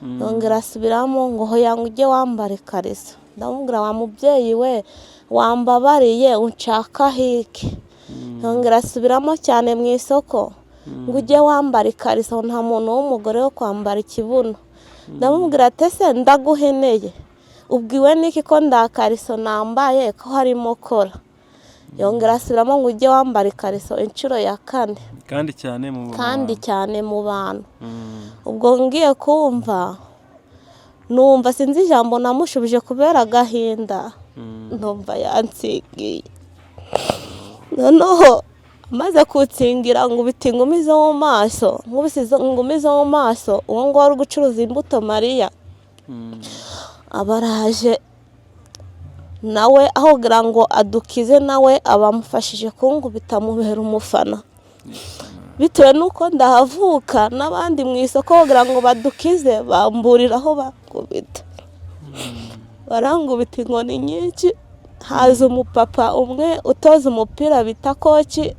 yongera asubiramo ngo hoya ngo ujye wambara ikariso. Ndamubwira wa mubyeyi we wambabariye unshaka hiki. Yongera asubiramo cyane mu isoko ngo ujye wambara ikariso, nta muntu w'umugore wo kwambara ikibuno. Ndamubwira ati se ndaguheneye ubwiwe niki ko ndakariso nambaye ko harimo kora. Yongera asubiramo ngo ujye wambara ikariso inshuro ya 4 kandi cyane mu bantu. Ubwo ngiye kumva numva sinzi ijambo namushubije kubera agahinda, numva yansigiye. Noneho amaze kutsingira ngo ubita ingumi zo mu maso, nkubise ingumi zo mu maso, uwo ngo wari gucuruza imbuto Mariya abaraje nawe aho kugira ngo adukize nawe abamufashije kungubita mubera umufana. Bitewe nuko ndahavuka n'abandi mu isoko kugira ngo badukize bamburiraho bakubita. Barangubita inkoni nyinshi, haza umupapa umwe utoza umupira bita koci,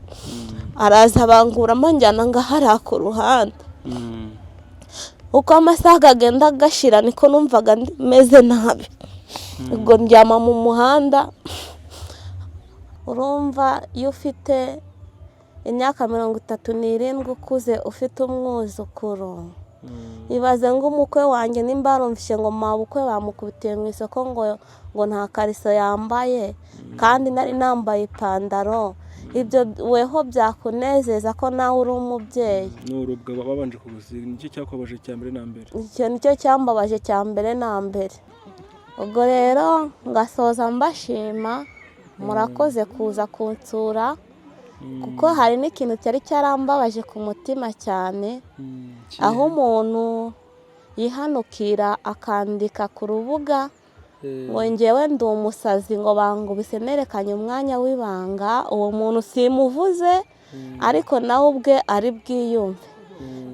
araza banguramo njyana ngahara ku ruhande. Uko amasaha agenda agashira niko numvaga meze nabi. Ubwo ndyama mu muhanda. Urumva iyo ufite imyaka 37 ukuze ufite umwuzukuru, ibaze ngo umukwe wanjye nimba arumvishe ngo mabukwe bamukubitiye mu isoko ngo nta kariso yambaye kandi nari nambaye ipantaro. Ibyo weho byakunezeza ko nawe uri umubyeyi? N'urubwa babanje kugusiga nicyo cyakobaje cyambere na mbere. Icyo nicyo cyambabaje cyambere na mbere. Ubwo rero ngasoza mbashima, murakoze kuza kunsura kuko hari n'ikintu cyari cyarambabaje ku mutima cyane, aho umuntu yihanukira akandika ku rubuga ngo njyewe ndi umusazi ngo bangubise nerekanye umwanya w'ibanga. Uwo muntu simuvuze ariko nawe ubwe ari bwiyumve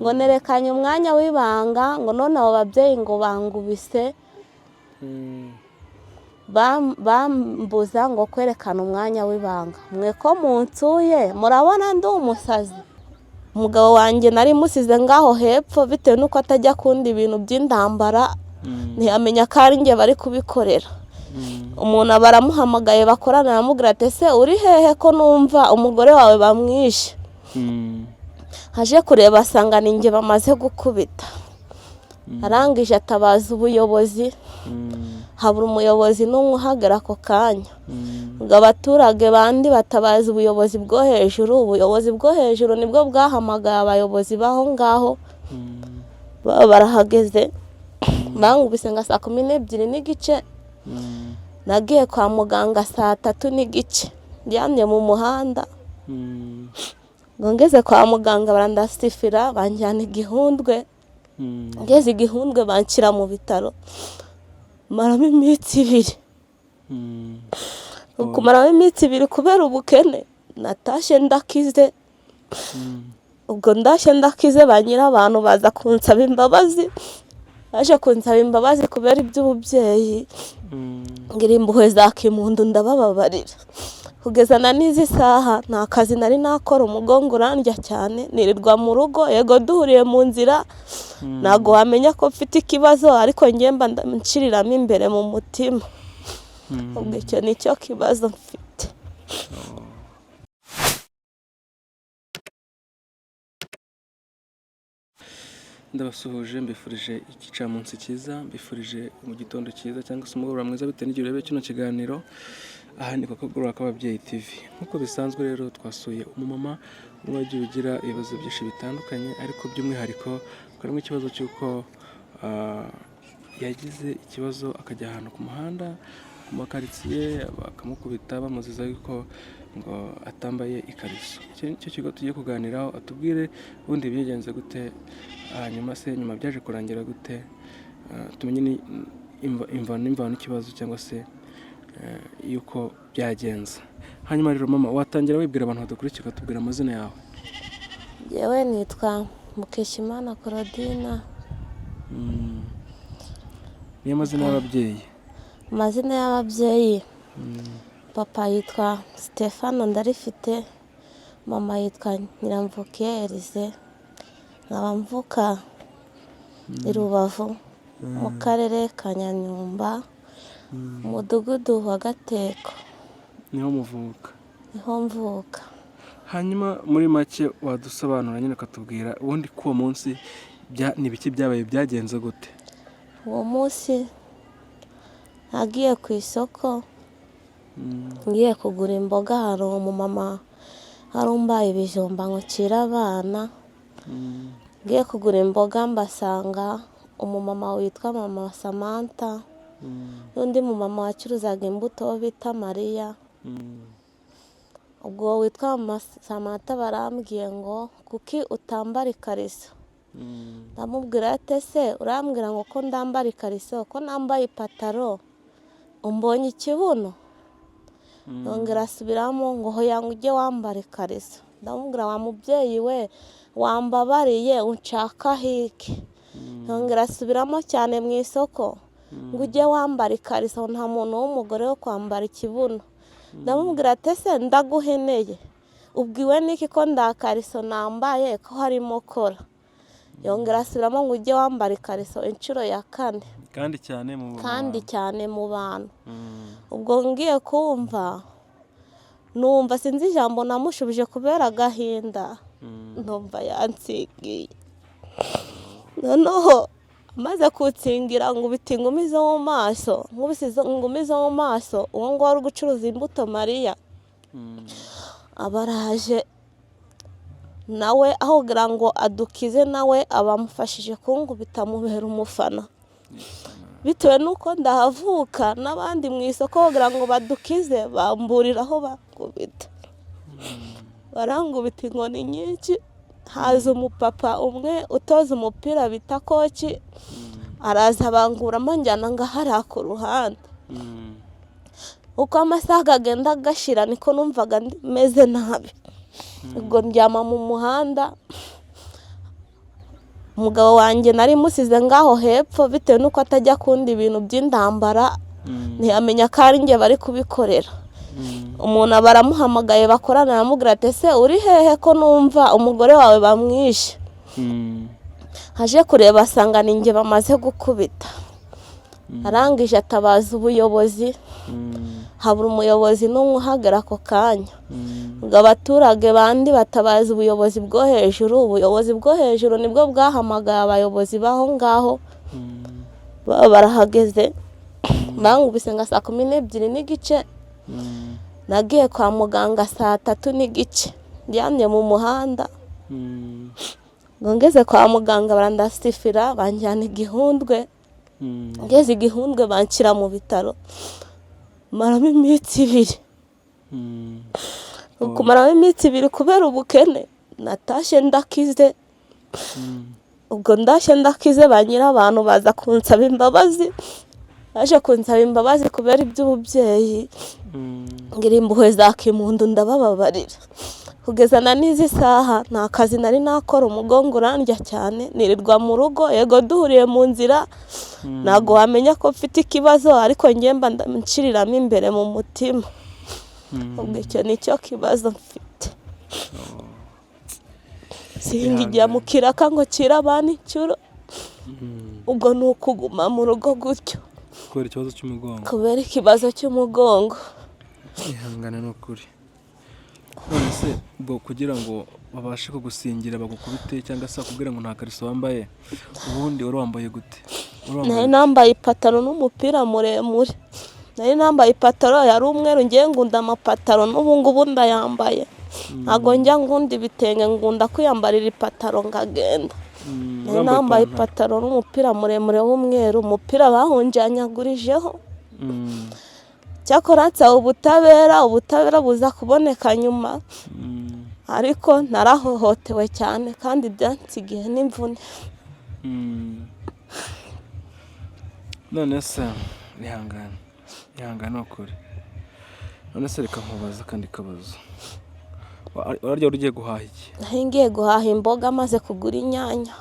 ngo nerekanye umwanya w'ibanga, ngo none abo babyeyi ngo bangubise bambuza ngo kwerekana umwanya w'ibanga. Mwe ko munsuye murabona ndi umusazi? Umugabo wanjye nari musize ngaho hepfo bitewe nuko atajya kundi ibintu by'indambara, ntiyamenya ko ari njye bari kubikorera. Umuntu baramuhamagaye bakorana, aramubwira ati se uri hehe ko numva umugore wawe bamwishe? Haje kureba asanga ni njye bamaze gukubita. Arangije atabaza ubuyobozi, habura umuyobozi n'umwe uhagera ako kanya. Ngo abaturage bandi batabaza ubuyobozi bwo hejuru. Ubuyobozi bwo hejuru nibwo bwahamagaye abayobozi baho ngaho, barahageze. Bangubise nga saa 12:30. Nagiye kwa muganga saa 3:30 ndyamye mu muhanda. Ngeze kwa muganga barandasifira banjyana Igihundwe. Ngeze Igihundwe banshyira mu bitaro, maramo iminsi 2. Kumaramo iminsi 2 kubera ubukene natashe ndakize. Ubwo ndashe ndakize banyira abantu baza kunsaba imbabazi. Aje kunsaba imbabazi kubera iby'ububyeyi, ngira impuhwe za kimuntu ndabababarira. Kugeza na n'izi saha nta kazi nari nakora, umugongo urandya cyane, nirirwa mu rugo. Yego duhuriye mu nzira nago wamenya ko mfite ikibazo, ariko njye mba nshiriramo imbere mu mutima. Ubwo icyo nicyo kibazo mfite. Ndabasuhuje, mbifurije igicamunsi cyiza, mbifurije mu gitondo cyiza cyangwa se umugoroba mwiza bitewe n'igihe urebe kino kiganiro. Aha ni Kagorora k'ababyeyi TV. Nk'uko bisanzwe rero twasuye umumama wagiye ugira ibibazo byinshi bitandukanye, ariko by'umwihariko harimo ikibazo cy'uko yagize ikibazo akajya ahantu ku muhanda, ku makaritsiye bakamukubita bamuziza yuko ngo atambaye ikariso. Icyo kigo tugiye kuganiraho, atubwire ubundi byagenze gute, hanyuma se nyuma byaje kurangira gute, tumenye imvano n'ikibazo cyangwa se yuko byagenze. Hanyuma rero mama, watangira wibwira abantu badukurikira, tubwira amazina yawe. Yewe nitwa Mukeshimana Claudine. Niyo mazina y'ababyeyi? Amazina y'ababyeyi, papa yitwa Stefano Ndarifite, mama yitwa Nyiramvukiye Elise, nkaba mvuka i Rubavu mu karere ka Nyanyumba, umudugudu wa Gateko, niho muvuka. niho mvuka. Hanyuma muri make wadusobanura nyine ukatubwira ubundi ko uwo munsi ni ibiki byabaye, byagenze gute? Uwo munsi nagiye ku isoko ngiye kugura imboga, hari umumama hari umbaye ibijumba ngo nshyire abana. Ngiye kugura imboga mbasanga umumama witwa mama Samantha n'undi mumama wacuruzaga imbuto bita Mariya. Ubwo witwa mama Samantha barambwiye ngo kuki utambara ikariso. Ndamubwira ati ese urambwira ngo ko ndambara ikariso, ko nambaye ipataro umbonye ikibuno? Yongera asubiramo ngo hoya ngo ujye wambara ikariso. Ndamubwira wa mubyeyi we wambabariye unshaka hiki. Yongera asubiramo cyane mu isoko ngo ujye wambara ikariso, nta muntu w'umugore wo kwambara ikibuno. Ndamubwira ati ese ndaguheneye ubwiwe n'iki ko ndakariso nambaye ko harimo kora? Yongera asubiramo ngo ujye wambara ikariso inshuro ya 4 kandi cyane mu bantu. Ubwo ngiye kumva numva sinzi ijambo namushubije kubera agahinda, numva yansigiye. Noneho amaze kutsingira ngo ubita ingumi zo mu maso, nkubise ingumi zo mu maso, uwo ngo wari gucuruza imbuto Mariya abaraje nawe aho kugira ngo adukize, nawe abamufashije kungubita mubera umufana. Bitewe nuko ndahavuka n'abandi mu isoko kugira ngo badukize bamburiraho bakubita, barangubita inkoni nyinshi. Haza umupapa umwe utoza umupira bita koci, araza banguramo njyana ngahara ku ruhande. Uko amasaha agenda agashira niko numvaga meze nabi. Ubwo ndyama mu muhanda, umugabo wanjye nari musize ngaho hepfo bitewe nuko atajya kundi ibintu by'indambara, ntiyamenya ko ari njye bari kubikorera. Umuntu baramuhamagaye bakorana, aramubwira ati ese uri hehe ko numva umugore wawe bamwishe? Haje kureba asanga ni njye bamaze gukubita. Arangije atabaza ubuyobozi, habura umuyobozi n'umwe uhagera ako kanya. Ubwo abaturage bandi batabaza ubuyobozi bwo hejuru. Ubuyobozi bwo hejuru nibwo bwahamagaye abayobozi baho ngaho, barahageze. Bangubise nga saa 12:30. Nagiye kwa muganga saa 3:30, ndyamye mu muhanda. Ngeze kwa muganga barandasifira banjyana Igihundwe. Ngeze Igihundwe banshyira mu bitaro, maramo iminsi 2. Kumaramo iminsi 2 kubera ubukene natashe ndakize. Ubwo ndashe ndakize banyira abantu baza kunsaba imbabazi. Aje kunsaba imbabazi kubera iby'ububyeyi, ngira impuhwe za kimuntu ndabababarira. Kugeza na n'izi saha nta kazi nari nakora, umugongo urandya cyane, nirirwa mu rugo. Yego duhuriye mu nzira ntago wamenya ko mfite ikibazo, ariko ngemba ndanshiriramo imbere mu mutima. Ubwo icyo nicyo kibazo mfite. Singijya mu kiraka ngo kira abana inshuro. Ubwo ni ukuguma mu rugo gutyo kubera ikibazo cy'umugongo. Ihangana n'ukuri. None se ubwo kugira ngo babashe kugusingira bagukubite cyangwa se kugira ngo nta kariso wambaye, ubundi wari wambaye gute? Nari nambaye ipataro n'umupira muremure. Nari nambaye ipataro yari umweru, ngiye ngunda amapataro n'ubu ngubu ndayambaye. Ntago njya ngunda ibitenge, ngunda kwiyambarira ipataro ngagenda. Nari nambaye ipataro n'umupira muremure w'umweru, umupira bahunjanyagurijeho. Cyakora nsaba ubutabera buza kuboneka nyuma, ariko narahohotewe cyane kandi byansigiye n'imvune. None se ihangane ukuri. None se reka nkubaza kandi kabazo, warya ugiye guhaha iki? Ngiye guhaha imboga maze kugura inyanya.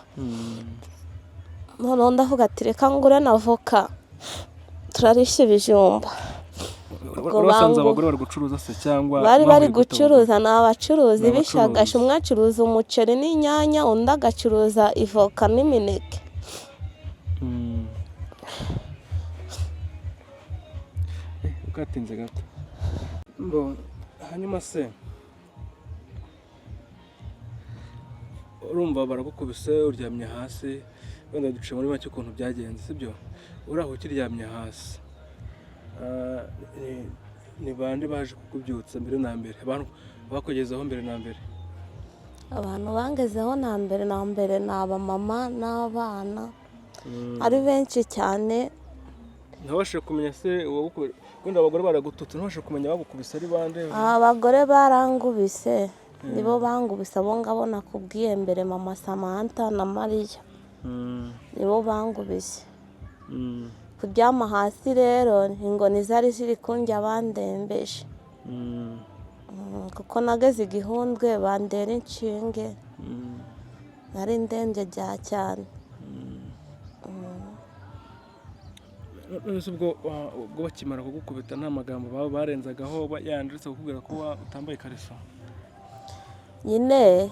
Noneho ndavuga ati reka ngure na voka turarisha ibijumba. Urasanze abagore bari gucuruza se cyangwa bari gucuruza? Ni abacuruzi bishagasha. Umwe acuruza umuceri n'inyanya, undi agacuruza ivoka n'imineke. ukatinze gato. Hanyuma se urumva baragukubise uryamye hasi, wenda duce muri make ukuntu byagenze sibyo? Uraho ukiryamye hasi, ni bande baje kukubyutsa mbere na mbere? Abantu bakugezeho mbere na mbere? Abantu bangezeho na mbere ni abamama n'abana, ari benshi cyane. Ntabashe kumenya se wenda abagore baragututse, ntabashe kumenya bagukubise ari bande? Abagore barangubise, nibo bangubise, abo ngabo nakubwiye mbere, mama Samantha na Mariya nibo bangubise. Kuryama hasi rero ingoni zari ziri kundya bandembeje, kuko nageze igihundwe bandera inshinge, nari ndembye bya cyane. ubwo bakimara kugukubita nta magambo baba barenzagaho yanditse kukubwira ko utambaye ikariso? Nyine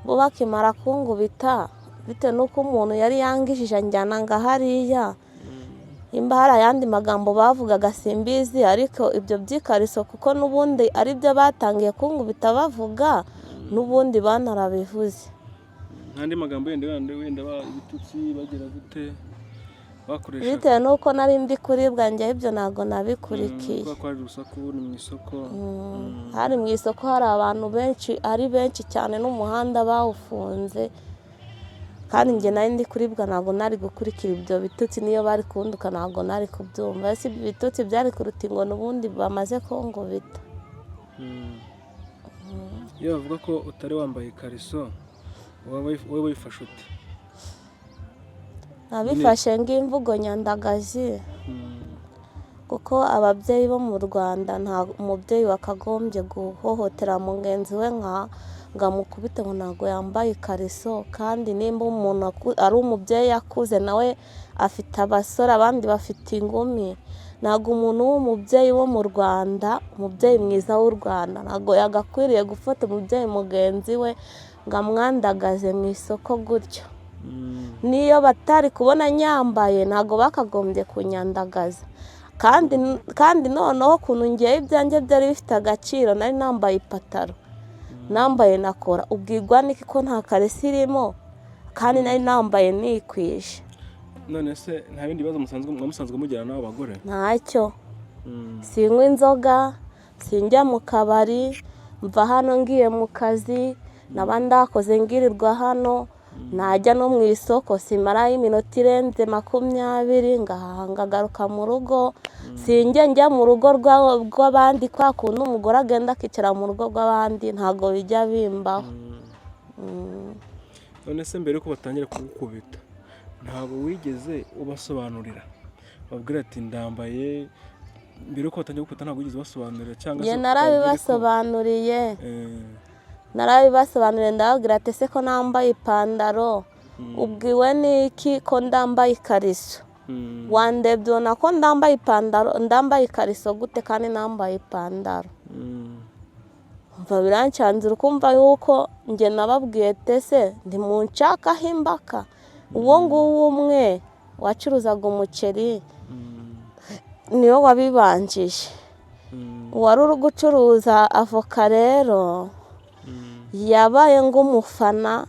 bo bakimara kungubita, bitewe n'uko umuntu yari yangishije njyana nga hariya, imba hari ayandi magambo bavugaga simbizi, ariko ibyo by'ikariso kuko n'ubundi ari byo batangiye kungubita bavuga, n'ubundi banarabivuze. N'andi magambo wenda ibitutsi bagira gute bakoresha? Bitewe n'uko nari ndi kuribwa njye, ibyo ntabwo nabikurikiye. Kuko hari urusaku ni mu isoko. Hari mu isoko, hari abantu benshi, ari benshi cyane, n'umuhanda bawufunze, kandi njye nari ndi kuribwa, ntabwo nari gukurikira ibyo bitutsi. Niyo bari kunduka ntabwo nari kubyumva. Ese ibitutsi byari kuruta ngo n'ubundi bamaze kungubita. Iyo bavuga ko utari wambaye ikariso, wowe wifashe ute? Nabifashe ng'imvugo nyandagazi, kuko ababyeyi bo mu Rwanda nta umubyeyi wakagombye guhohotera mugenzi we ngo amukubite ngo ntabwo yambaye ikariso. Kandi nimba umuntu ari umubyeyi akuze, nawe afite abasore, abandi bafite ingumi, ntabwo umuntu w'umubyeyi wo mu Rwanda, umubyeyi mwiza w'u Rwanda, ntabwo yagakwiriye gufata umubyeyi mugenzi we ngo amwandagaze mu isoko gutyo. Niyo batari kubona nyambaye, ntabwo bakagombye kunyandagaza. Kandi noneho ukuntu ngiye ibyanjye byari bifite agaciro, nari nambaye ipataro, nambaye na kora, ubwirwa n'iki ko nta karisi irimo, kandi nari nambaye nikwije. None se nta bindi bibazo musanzwe mugirana n'abo bagore? Ntacyo. Sinywa inzoga, sinjya mu kabari, mva hano ngiye mu kazi, naba ndakoze ngirirwa hano, najya no mu isoko simarayo iminota irenze 20 ngahaha ngagaruka mu rugo. Sinjye njya mu rugo rw'abandi, kwa kuntu umugore agenda akicara mu rugo rw'abandi, ntabwo bijya bimbaho. None se mbere yuko batangira kugukubita, ntabwo wigeze ubasobanurira? Babwira ati ndambaye, mbere yuko batangira kugukubita ntabwo wigeze ubasobanurira? Cyangwa se narabibasobanuriye, ndababwira ati ese ko nambaye ipantaro, ubwiwe n'iki ko ndambaye ikariso? Wandebye ubona ko ndambaye ipantaro, ndambaye ikariso gute kandi nambaye ipantaro? Umva birancanzira, ukumva yuko njye nababwiye tese ndi mu nshakaho imbaka. Uwo nguwo umwe wacuruzaga umuceri niyo wabibanjije, uwari uri gucuruza avoka rero yabaye ng'umufana,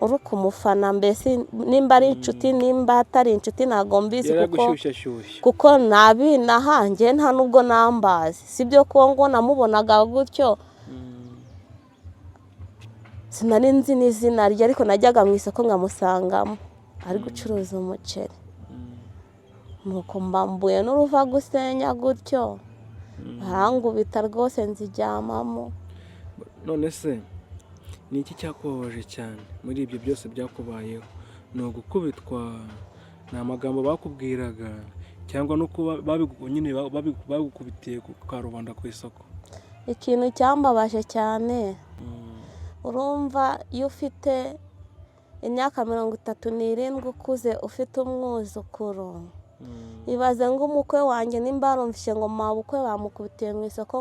uri kumufana, mbese nimba ari inshuti nimba atari inshuti ntabwo mbizi, kuko nabinahanjye nta nubwo nambazi, sibyo ko ngo namubonaga gutyo, sinari nzi n'izina rye, ariko najyaga mu isoko nkamusangamo ari gucuruza umuceri, nuko mbambuye n'uruva gusenya gutyo, barangubita rwose nziryamamo. None se ni iki cyakubabaje cyane muri ibyo byose byakubayeho? Ni ugukubitwa, ni amagambo bakubwiraga, cyangwa nuko babigukubitiye ku karubanda ku isoko? Ikintu cyambabaje cyane, urumva iyo ufite imyaka 37 ukuze, ufite umwuzukuru, ibaze ng'umukwe wanjye nimba barumvise ngo mabukwe bamukubitiye mu isoko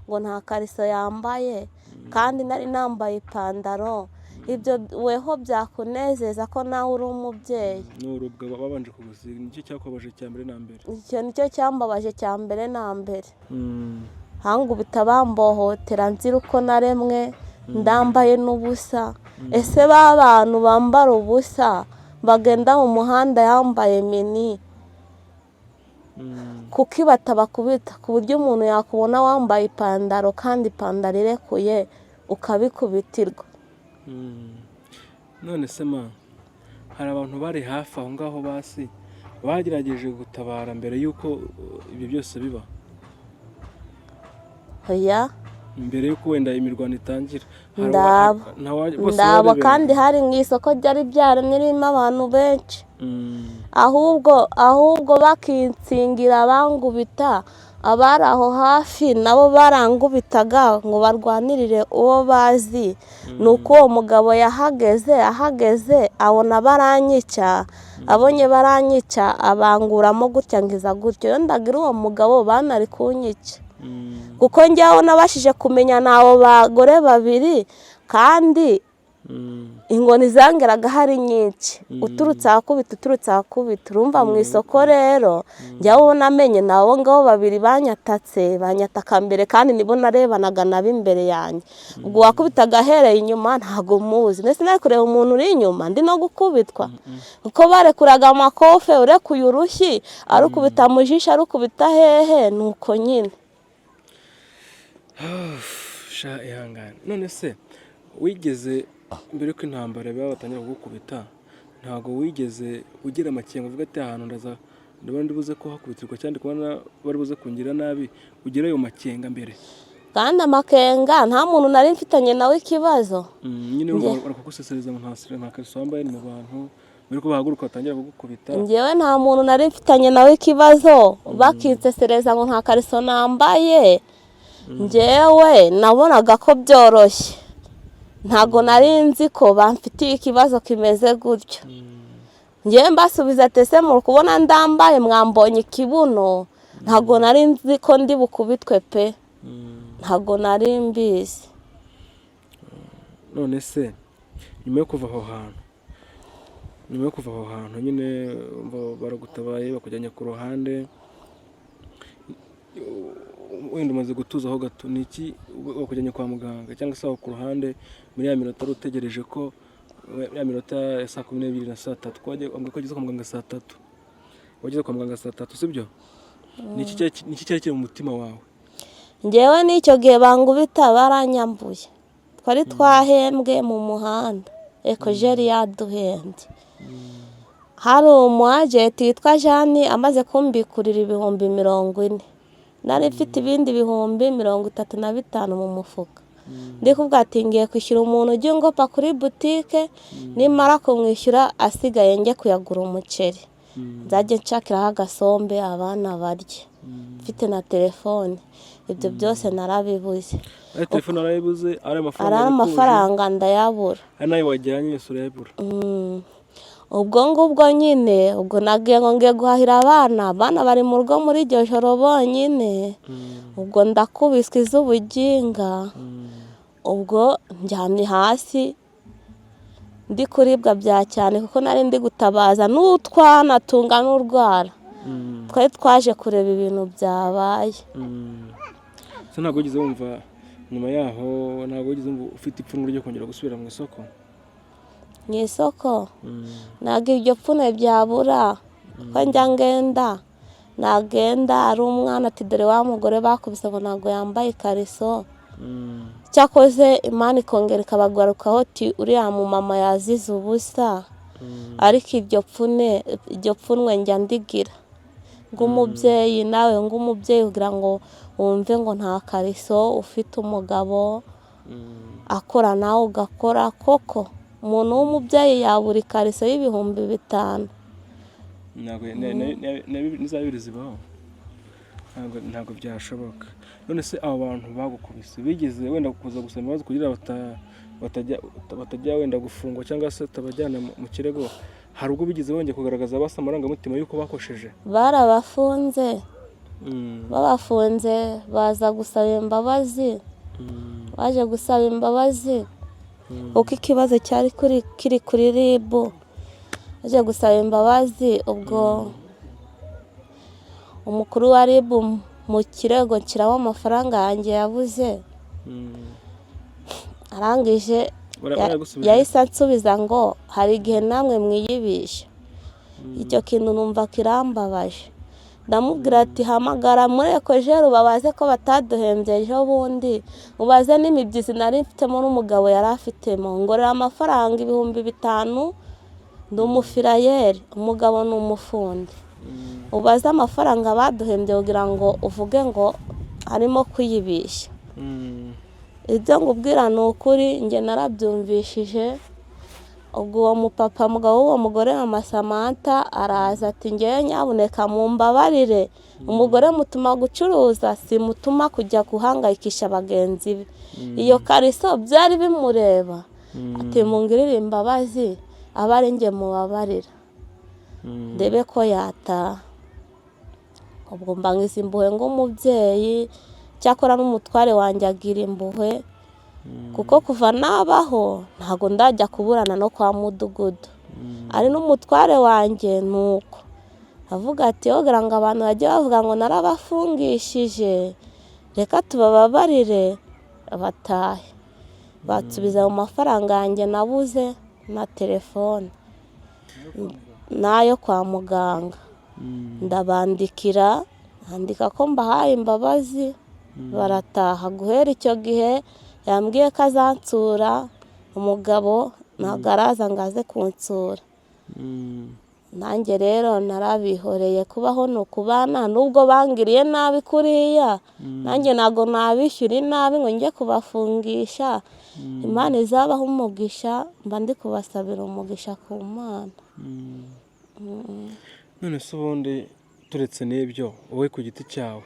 ngo nta kariso yambaye, kandi nari nambaye ipantaro. ibyo weho byakunezeza ko nawe uri umubyeyi. n'urubwa babanje kugusiga nicyo cyakubabaje cya mbere na mbere. Icyo nicyo cyambabaje cya mbere na mbere. Hangubita bambohotera nzira uko naremwe ndambaye n'ubusa. Ese ba bantu bambara ubusa bagenda mu muhanda yambaye mini kuki batabakubita ku buryo umuntu yakubona wambaye ipantaro kandi ipantaro irekuye ukabikubitirwa? None se ma hari abantu bari hafi aho ngaho basi bagerageje gutabara mbere y'uko ibyo byose biba? Oya, mbere y'uko wenda imirwano itangira ndabo kandi hari mu isoko ryari byaremye ririmo abantu benshi. ahubwo bakinsingira bangubita, abari aho hafi nabo barangubitaga ngo barwanirire uwo bazi. Nuko uwo mugabo ahageze abona baranyica, abonye baranyica abanguramo gutya ngiza gutyo. Iyo ndagira uwo mugabo banari kunyica kuko njyaho nabashije kumenya n'abo bagore babiri kandi inkoni zangeraga hari nyinshi, uturutse ahakubita. Urumva mu isoko rero njyaho namenye n'abo ngabo babiri banyataka mbere kandi nibo narebanaga nabo imbere yanjye. Ubwo wakubitaga ahereye inyuma ntago muzi, ndetse nari kureba umuntu uri inyuma ndi no gukubitwa kuko barekuraga amakofe, urekuye urushyi arukubita mu jisho arukubita hehe, nuko nyine. sha ihangane. None se wigeze mbere ko intambara biba batangira kugukubita, ntago wigeze ugira amakenga uvuga ati ahantu ndabona ndibuze ko hakubitirwa cyane kubona bari buze kungira nabi, ugira ayo makenga mbere? Kandi amakenga nta muntu nari mfitanye nawe ikibazo. Nyine barakugusesereza ngo nta kariso wambaye mu bantu mbere ko bahaguruka batangira kugukubita? Njyewe nta muntu nari mfitanye nawe ikibazo, bakinsesereza ngo nta kariso nambaye. Njyewe nabonaga ko byoroshye, ntago nari nzi ko bamfitiye ikibazo kimeze gutyo. Njyewe mbasubiza ati ese muri kubona ndambaye mwambonye ikibuno? Ntago nari nzi ko ndi bukubitwe pe, ntago nari mbizi. None se nyuma yo kuva aho hantu nyine baragutabaye bakujyanye ku ruhande, wenda umaze gutuzaho gato, ni iki bakujyanye kwa muganga cyangwa se aho ku ruhande muri ya minota utegereje ko ya minota ya saa 12 na saa 3 wambwiye ko wageze kwa muganga saa 3? Wageze kwa muganga saa 3 sibyo? Ni iki cyari kiri mu mutima wawe? Njyewe n'icyo gihe bangubita baranyambuye, twari twahembwe mu muhanda, ekojeri yaduhembye. Hari umwajenti witwa Jani amaze kumbikurira ibihumbi 40. Nari mfite ibindi bihumbi 35 mu mufuka. Ndikuvuga ati ngiye kwishyura umuntu ujye ngopa kuri butike, nimara kumwishyura asigaye njye kuyagura umuceri, nzajye nshakiraho agasombe abana barye. Mfite na telefone, ibyo byose narabibuze. Telefone narabibuze, ari amafaranga ndayabura. Ari nayo wajyanye yose urayabura? Ubwo ngubwo nyine, ubwo nagiye ngo ngiye guhahira abana bari mu rugo muri iryo joro bonyine. Ubwo ndakubiswe iz'ubuginga, ubwo njyamye hasi ndi kuribwa bya cyane kuko nari ndi gutabaza n'utwana tungana urwara. Twari twaje kureba ibintu byabaye. Se ntabwo ugize wumva nyuma yaho, ntabwo ugize ufite ipfunwe ryo kongera gusubira mu isoko? Mu isoko ntabwo iryo pfunwe byabura kuko nagenda ari umwana ati dore wa mugore bakubise ngo ntabwo yambaye ikariso. Cyakoze Imana ikongera ikabagarukaho ati uriya mu mama yazize ubusa. Ariko iryo pfunwe njya ndigira ng'umubyeyi, nawe ng'umubyeyi kugira ngo wumve ngo nta kariso ufite umugabo akora nawe ugakora. Koko umuntu w'umubyeyi yabura ikariso y'ibihumbi 5? Nizabiri zibaho? Ntabwo byashoboka. None se abo bantu bagukubise bigeze wenda kuza gusaba imbabazi kugira batajya wenda gufungwa cyangwa se tabajyana mu kirego? Hari ubwo bigeze bongeye kugaragaza basa amarangamutima y'uko bakosheje? Barabafunze, babafunze baza gusaba imbabazi. Baje gusaba imbabazi kuko ikibazo cyari kiri kuri RIB, aje gusaba imbabazi. Ubwo umukuru wa RIB mu kirego kiraba amafaranga yanjye yabuze, arangije yahise ansubiza ngo hari igihe namwe mwiyibisha. Icyo kintu numva kirambabaje, ndamubwira ati hamagara muri Ekojeri ubabaze ko bataduhembye ejo bundi, ubaze n'imibyizi nari mfitemo n'umugabo yari afitemo, ngorera amafaranga 5,000, ndi umufirayeri, umugabo ni umufundi. Ubaze amafaranga baduhembye kugira ngo uvuge ngo harimo kwiyibisha. Ibyo ngubwira ni ukuri, njye narabyumvishije. Ubwo uwo mupapa mugabo w'uwo mugore wa Samantha araza ati ngewe nyabuneka mumbabarire, umugore mutuma gucuruza, simutuma kujya guhangayikisha bagenzi be. Iyo kariso byari bimureba, ati mungirire imbabazi aba ari njye mubabarira ndebe ko yataha. Ubwo mbangiza impuhwe ng'umubyeyi, cyakora n'umutware wanjye agira impuhwe, kuko kuva nabaho ntago ndajya kuburana no kwa mudugudu. Ari n'umutware wanjye nuko avuga ati ogira ngo abantu bajye bavuga ngo narabafungishije, reka tubababarire batahe. Batsubiza mu mafaranga yanjye nabuze na telefone nayo kwa muganga, ndabandikira andika ko mbahaye imbabazi, barataha. Guhera icyo gihe yambwiye ko azansura, umugabo ntabwo araza ngo aze kunsura. Nanjye rero narabihoreye, kubaho ni ukubana, nubwo bangiriye nabi kuriya, nanjye ntabwo nabishyura inabi ngo njye kubafungisha. Imana izabaho umugisha, mba ndi kubasabira umugisha ku Mana. None se ubundi turetse n'ibyo, wowe ku giti cyawe,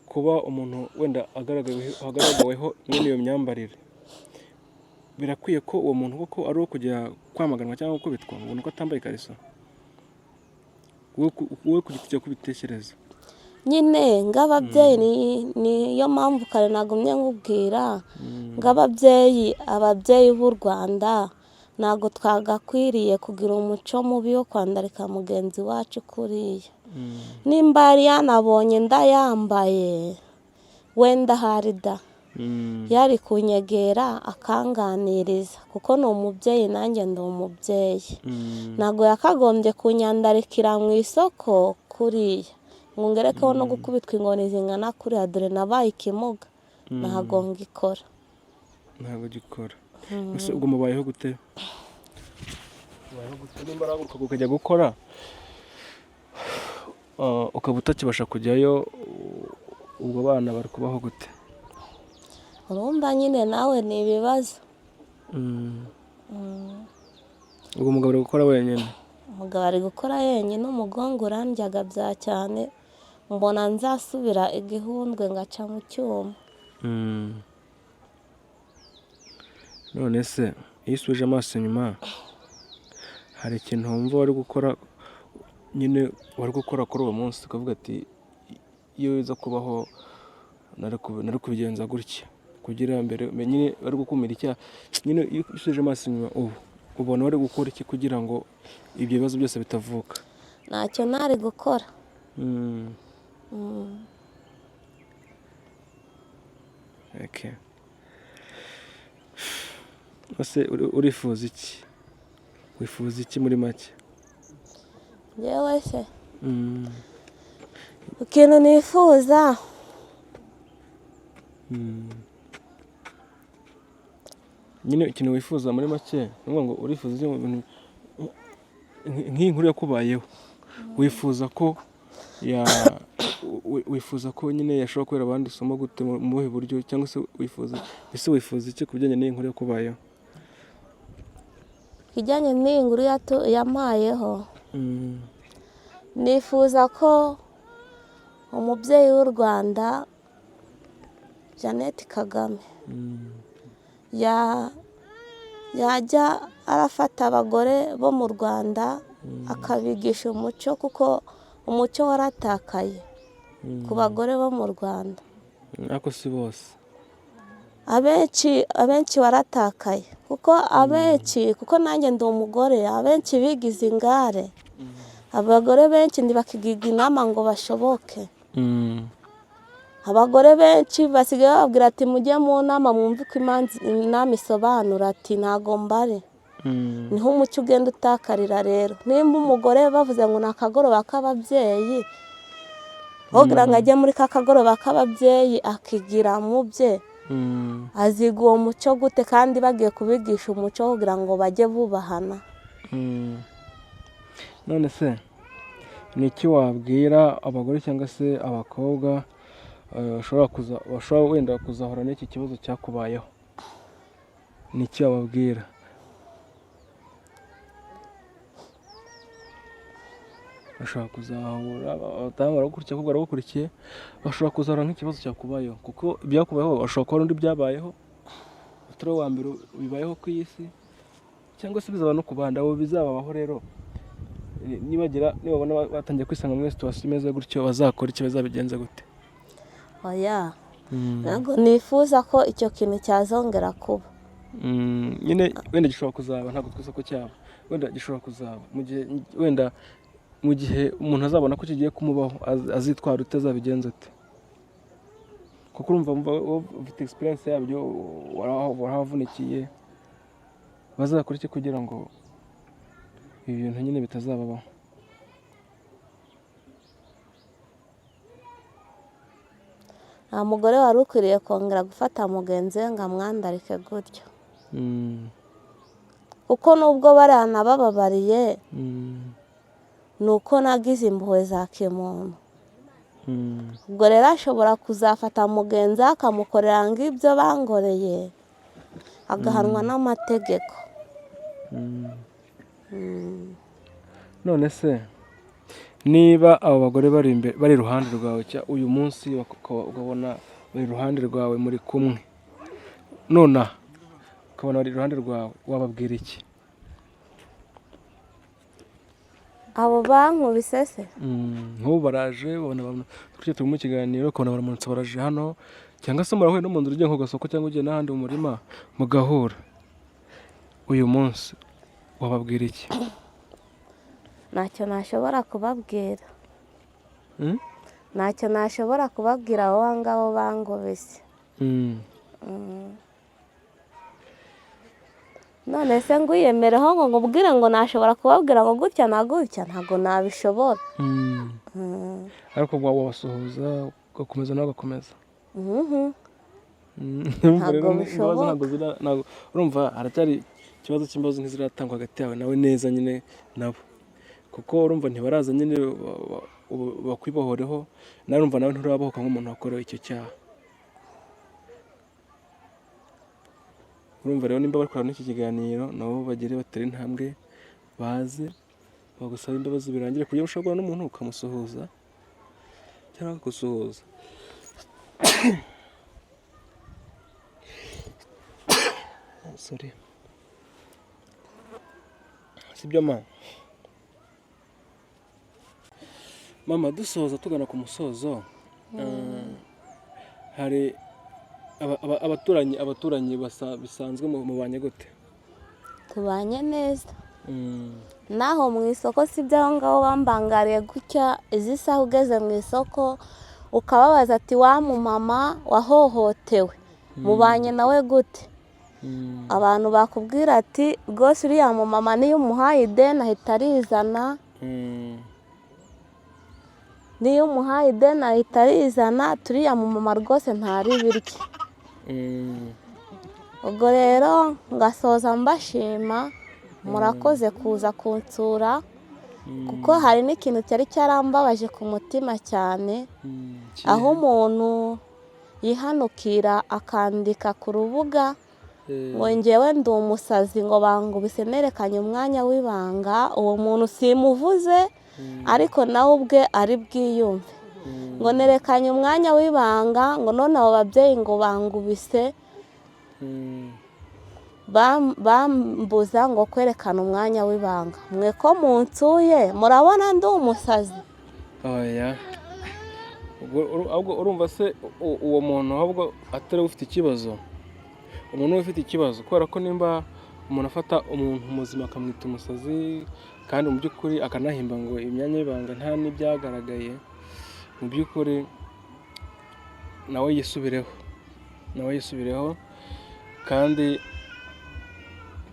kuba umuntu wenda agaragaweho mwene iyo myambarire, birakwiye ko uwo muntu koko ari uwo kujya kwamaganwa cyangwa gukubitwa ubona ko atambaye ikariso? Wowe ku giti cyawe kubitekereza? Nyine ng'ababyeyi, niyo mpamvu kare nagumye nkubwira, ng'ababyeyi b'u Rwanda ntabwo twagakwiriye kugira umuco mubi wo kwandarika mugenzi wacu kuriya. Nimba yari yanabonye ndayambaye, wenda harida yari kunyegera akanganiriza, kuko ni umubyeyi nanjye ndi umubyeyi. Ntabwo yakagombye kunyandarikira mu isoko kuriya ngo ngerekeho no gukubitwa inkoni zingana kuriya, dore nabaye ikimuga. Ntabwo ngikora. Ntabwo gikora. Ese ubwo mubayeho gute? Nimba arahaguruka ukajya gukora, ukaba utakibasha kujyayo, ubwo bana bari kubaho gute? Urumva nyine nawe ni ibibazo. Ubwo umugabo ari gukora wenyine? Umugabo ari gukora yenyine, umugongo urandyaga bya cyane, mbona nzasubira igihundwe ngaca mu cyuma. None se iyo usubije amaso inyuma, hari ikintu wumva wari gukora, nyine wari gukora kuri uwo munsi ukavuga ati iyo biza kubaho nari kubigenza gutya kugira mbere nyine bari gukumira icyaha? Nyine iyo usubije amaso inyuma ubu ubona wari gukora iki kugira ngo ibyo bibazo byose bitavuka? Ntacyo nari gukora. Okay. Ese urifuza iki? Wifuza iki muri make? Yewe se ikintu nifuza, nyine ikintu wifuza muri make, ni ngo urifuza nk'inkuru yakubayeho, wifuza ko nyine yashobora kubera abandi isomo gute, mu buhe buryo, cyangwa se wifuza iki ku bijyanye n'iyi nkuru yakubayeho? kijyanye n'iyi nkuru yamayeho, nifuza ko umubyeyi w'u Rwanda Jeannette Kagame yajya arafata abagore bo mu Rwanda akabigisha umuco, kuko umuco waratakaye ku bagore bo mu Rwanda. Ariko si bose, abenshi waratakaye, kuko abenshi, kuko nanjye ndi umugore, abenshi bigize ingare, abagore benshi ntibakigiga inama ngo bashoboke. Abagore benshi basigaye bababwira ati mujye mu nama mwumve uko inama isobanura, ati ntago mbare. Niho umuco ugenda utakarira rero. Nimba umugore bavuze ngo ni akagoroba k'ababyeyi, kugira ngo ajye muri ka kagoroba k'ababyeyi akigira mu bye, aziga uwo muco gute kandi bagiye kubigisha umuco kugira ngo bajye bubahana? None se ni iki wabwira abagore cyangwa se abakobwa bashobora wenda kuzahura n'iki kibazo cyakubayeho? Ni iki wababwira? Bashobora kuzahura, abadamu baragukurikiye, abakobwa baragukurikiye, bashobora kuzahura nk'ikibazo cyakubayeho, kuko ibyakubayeho bashobora kuba undi byabayeho, utari wa mbere bibayeho ku isi, cyangwa se bizaba no ku bandi abo bizababaho. Rero nibabona batangiye kwisanga muri situwasiyo imeze gutyo, bazakora iki, bazabigenza gute? Oya, ntabwo nifuza ko icyo kintu cyazongera kuba. Nyine wenda gishobora kuzaba, ntabwo twiza ko cyaba, wenda gishobora kuzaba mu gihe umuntu azabona ko kigiye kumubaho, azitwara ute, azabigenza ute? Kuko urumva ufite experience yabyo, warahavunikiye, bazakora iki kugira ngo ibi bintu nyine bitazababaho? Nta mugore wari ukwiriye kongera gufata mugenzi we ngo amwandarike gutyo, kuko nubwo bariya bababariye, ni uko nagize impuhwe za kimuntu. Ubwo rero ashobora kuzafata mugenzi we akamukorera ngibyo bangoreye, agahanwa n'amategeko. None se niba abo bagore bari iruhande rwawe uyu munsi, ukabona bari iruhande rwawe muri kumwe, nonaha ukabona bari iruhande rwawe, wababwira iki? Abo bankubise se? Nk'ubu baraje, turi mu kiganiro, ukabona baramanutse baraje hano, cyangwa se murahuye no mu nzira ugiye nko gasoko cyangwa ugiye n'ahandi mu murima mugahura, uyu munsi wababwira iki? Ntacyo nashobora kubabwira. Ntacyo nashobora kubabwira abo ngabo bangubise. None se ngo uyemereho ngo ngubwire ngo nashobora kubabwira ngo gutya na gutya, ntabwo nabishobora. Ariko wabasuhuza ugakomeza nawe ugakomeza. Ntabwo bishoboka. Urumva haracyari ikibazo cy'imbabazi ntiziratangwa hagati yawe nawe neza nyine nabo, kuko urumva ntibaraza nyine bakwibohoreho, nawe urumva nawe nturabahoka nk'umuntu wakorewe icyo cyaha. Urumva rero nimba bari kureba n'iki kiganiro, nabo bagire batere intambwe, baze bagusaba imbabazi birangire, kugira ngo ushobora n'umuntu ukamusuhuza cyangwa akagusuhuza. Sorry. Sibyo mama, dusoza tugana ku musozo, hari abaturanyi bisanzwe mubanye gute? Tubanye neza. Naho mu isoko si by'aho ngaho bambangariye gutya, izi saha ugeze mu isoko ukababaza ati wa mumama wahohotewe, mubanye nawe gute? Abantu bakubwira ati rwose uriya mumama niyo umuhaye ideni ahita arizana, niyo umuhaye ideni ahita arizana, turiya mumama rwose ntari birye. Ubwo rero ngasoza mbashima, murakoze kuza kunsura, kuko hari n'ikintu cyari cyarambabaje ku mutima cyane, aho umuntu yihanukira akandika ku rubuga ngo njyewe ndi umusazi, ngo bangubise nerekanye umwanya w'ibanga. Uwo muntu simuvuze, ariko nawe ubwe ari bwiyumve, ngo nerekanye umwanya w'ibanga, ngo none abo babyeyi ngo bangubise, bambuza ngo kwerekana umwanya w'ibanga. Mwe ko munsuye murabona ndi umusazi? Oya, urumva se uwo muntu ahubwo atari ufite ikibazo, umuntu ufite ikibazo, kubera ko nimba umuntu afata umuntu muzima akamwita umusazi kandi mu by'ukuri akanahimba ngo imyanya y'ibanga nta n'ibyagaragaye, mu by'ukuri nawe yisubireho kandi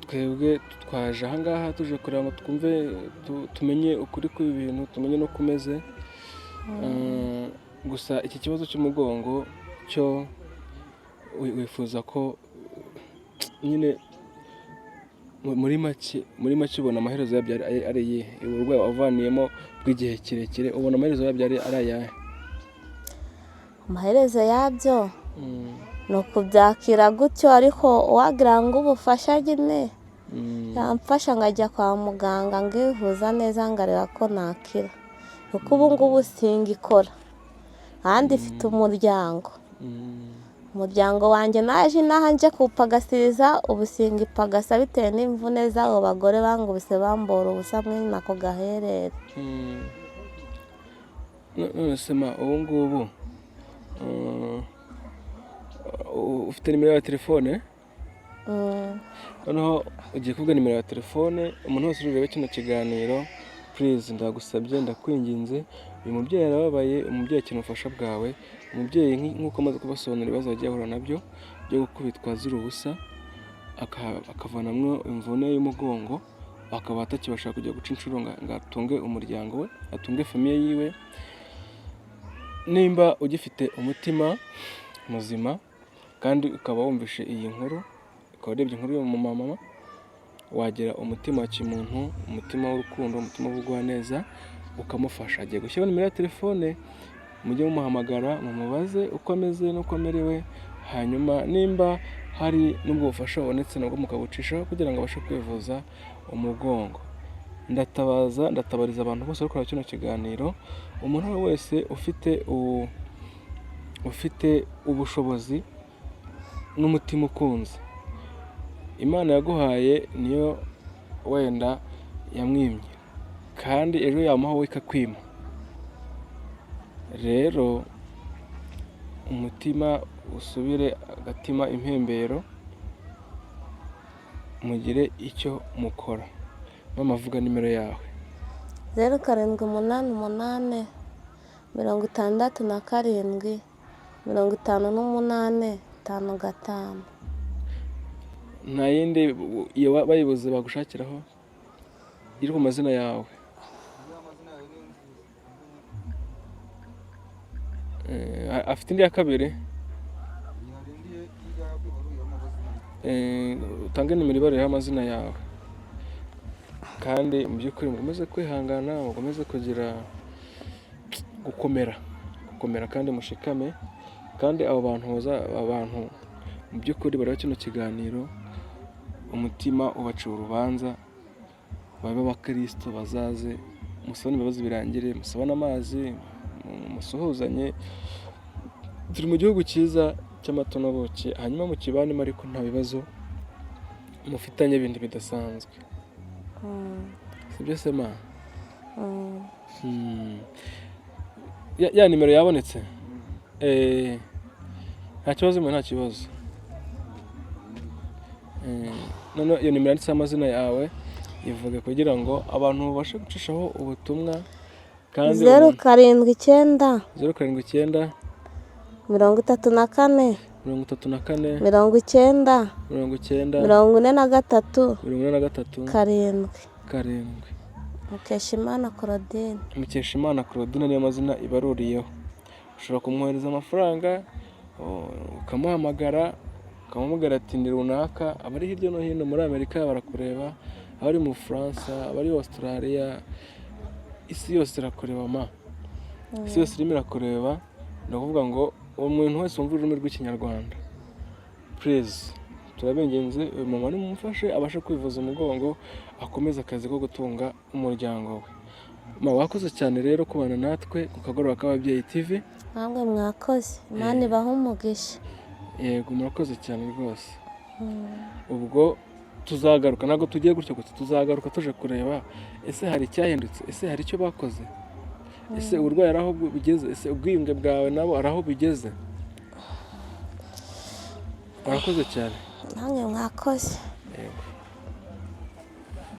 twebwe twaje ahangaha tuje kureba ngo twumve tumenye ukuri kw'ibi bintu, tumenye no kumeze. Gusa iki kibazo cy'umugongo cyo wifuza ko nyine muri make ubona amaherezo yabyo ari iyihe? Uburwayi wavaniyemo bw'igihe kirekire ubona amaherezo yabyo ari ayahe? Amaherezo yabyo ni ukubyakira gutyo, ariko wagira ngo ubufasha nyine yamfasha nkajya kwa muganga ngivuza neza ngareba ko nakira, kuko ubu ngubu singikora kandi mfite umuryango wanjye naje inaha nje kuwupagasiriza, ubu singipagasa bitewe n'imvune z'abo bagore bangubise bambora ubusa mwene ako gaherere. None se ma ubu ngubu ufite nimero ya telefone? Noneho ugiye kuvuga nimero ya telefone, umuntu wese ureba kino kiganiro please ndagusabye ndakwinginze, uyu mubyeyi arababaye, umubyeyi akeneye ubufasha bwawe, umubyeyi nk'uko amaze kubasobanurira ibibazo yagiye ahura nabyo byo gukubitwa azira ubusa, akavanamwo imvune y'umugongo, akaba atakibasha kujya guca inshuro ngo atunge umuryango we, atunge famiye yiwe. Nimba ugifite umutima muzima kandi ukaba wumvishe iyi nkuru, ukaba urebye inkuru y'umumama, wagira umutima wa kimuntu, umutima w'urukundo, umutima w'ubugwaneza, ukamufasha. Agiye gushyiraho nimero ya telefone, mujye mumuhamagara mumubaze uko ameze n'uko amerewe, hanyuma nimba hari n'ubwo bufasha bubonetse nabwo mukabucishaho kugira ngo abashe kwivuza umugongo. Ndatabariza abantu bose bakora kino kiganiro, umuntu wese ufite ubushobozi n'umutima ukunze, Imana yaguhaye niyo wenda yamwimye kandi ejo yamuha wowe ikakwima. Rero umutima usubire agatima impembero, mugire icyo mukora. Mama avuga nimero yawe. 0788 67 58 55. Nta yindi iyo bayibuze bagushakiraho iri ku mazina yawe? Afite indi ya kabiri? Utange nimero ibaruyeho amazina yawe, kandi mu by'ukuri mukomeze kwihangana, mukomeze kugira gukomera kandi mushikame, kandi abo bantu mu by'ukuri bareba kino kiganiro, umutima ubaciye urubanza, babe abakristo bazaze, musabane imbabazi birangire, musabane amazi, musuhuzanye. Turi mu gihugu cyiza cy'amata n'ubuki, hanyuma mu kibanimo ariko nta bibazo mufitanye bindi bidasanzwe. Sibyo se ma? Ya nimero yabonetse? Nta kibazo nta kibazo. None iyo nimero yanditseho amazina yawe ivuga kugira ngo abantu babashe gucishaho ubutumwa, kandi 079 079 34 34 90 43 7 Mukeshimana Claudine. Mukeshimana Claudine niyo mazina ibaruriyeho. Ushobora kumwohereza amafaranga, ukamuhamagara ati ndi runaka, abari hirya no hino muri Amerika barakureba, abari mu Bufaransa, abari Australia, isi yose irakureba ma. Isi yose irimo irakureba, ni ukuvuga ngo umuntu wese wumva ururimi rw'ikinyarwanda, please turabinginze uyu mama nimumufashe abashe kwivuza umugongo, akomeze akazi ko gutunga umuryango we. Ma wakoze cyane rero kubana natwe ku kagoroba k'Ababyeyi TV. Namwe mwakoze, Imana ibahe umugisha. Yego murakoze cyane rwose. Ubwo tuzagaruka, ntabwo tugiye gutyo gusa, tuzagaruka tuje kureba ese hari icyahindutse, ese hari icyo bakoze, ese uburwayi ari aho bugeze, ese ubwiyunge bwawe nabo ari aho bigeze. Murakoze cyane. Namwe mwakoze. Yego.